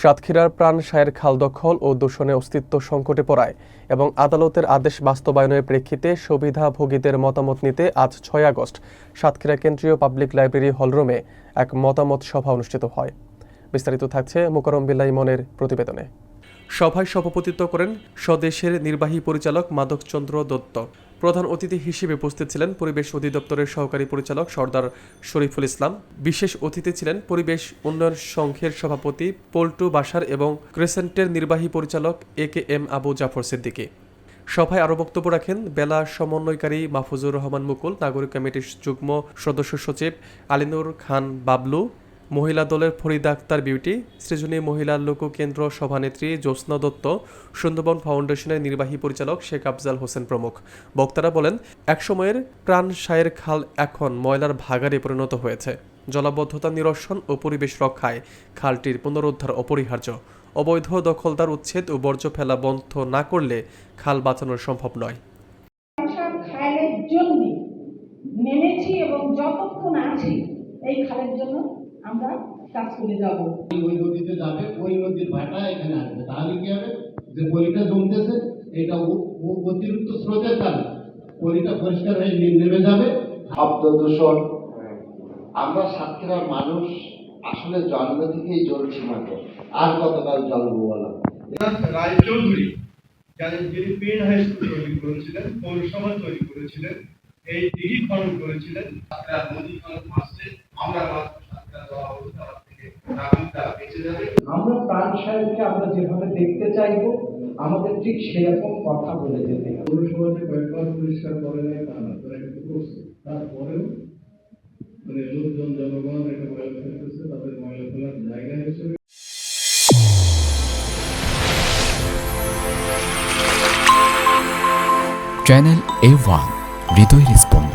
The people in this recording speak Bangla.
সাতক্ষীরার প্রাণসায়ের খাল দখল ও দূষণে অস্তিত্ব সংকটে পড়ায় এবং আদালতের আদেশ বাস্তবায়নের প্রেক্ষিতে সুবিধাভোগীদের মতামত নিতে আজ ৬ আগস্ট সাতক্ষীরা কেন্দ্রীয় পাবলিক লাইব্রেরি হলরুমে এক মতামত সভা অনুষ্ঠিত হয়। বিস্তারিত থাকছে মোকাররম বিল্লাহ ইমনের প্রতিবেদনে। সভায় সভাপতিত্ব করেন স্বদেশের নির্বাহী পরিচালক মাদকচন্দ্র দত্ত। প্রধান অতিথি হিসেবে উপস্থিত ছিলেন পরিবেশ অধিদপ্তরের সহকারী পরিচালক সর্দার শরীফুল ইসলাম। বিশেষ অতিথি ছিলেন পরিবেশ উন্নয়ন সংঘের সভাপতি পল্টু বাসার এবং ক্রেসেন্টের নির্বাহী পরিচালক AKM আবু জাফর সিদ্দিকী। সভায় আরও বক্তব্য রাখেন বেলা সমন্বয়কারী মাহফুজুর রহমান মুকুল, নাগরিক কমিটির যুগ্ম সদস্য সচিব আলিনুর খান বাবলু, মহিলা দলের ফরিদা আক্তার বিউটি, সৃজনী মহিলা লোককেন্দ্র সভানেত্রী জ্যোৎস্না দত্ত, সুন্দরবন ফাউন্ডেশনের নির্বাহী পরিচালক শেখ আফজাল হোসেন প্রমুখ। বক্তারা বলেন, একসময়ের প্রাণসায়ের খাল এখন ময়লার ভাগাড়ে পরিণত হয়েছে। জলাবদ্ধতা নিরসন ও পরিবেশ রক্ষায় খালটির পুনরুদ্ধার অপরিহার্য। অবৈধ দখলদার উচ্ছেদ ও বর্জ্য ফেলা বন্ধ না করলে খাল বাঁচানো সম্ভব নয়। খালের জন্য নেমেছি এবং যতক্ষণ আছি এই খালের জন্য আমরা কাজ করে যাব। ওই নদীতে যাবে, ওই নদীর ভাটা এখানে আসবে, তাহলে কি হবে? যে পলিটা জমতেছে, এটা অতিরিক্ত স্রোতের কারণে পলিটা পরিষ্কার হয়ে নেমে যাবে। শব্দ দূষণ, আমরা সাতক্ষীরার মানুষ আসলে জন্ম থেকেই জল সীমান্ত, আর কতকাল জলবো বলা। রায়চৌধুরী যিনি পেন হাই স্কুল তৈরি করেছিলেন, পৌরসভা তৈরি করেছিলেন, এই দিঘি খনন করেছিলেন, নদী খনন আসছে, আমরা আমরা প্রাণসায়রকে আমরা যেভাবে দেখতে চাইব, আমাদের ঠিক সেরকম কথা বলে যেতে হবে। পৌরসভাতে কয়েকবার পরিষ্কার করে নেয় তা না, তারা কিন্তু করছে, তারপরেও লোকজন জনগণ এটা ময়লা ফেলতেছে, তাদের ময়লা ফেলার জায়গা হিসেবে। চ্যানেল A1 হৃদয় রেসপন্স।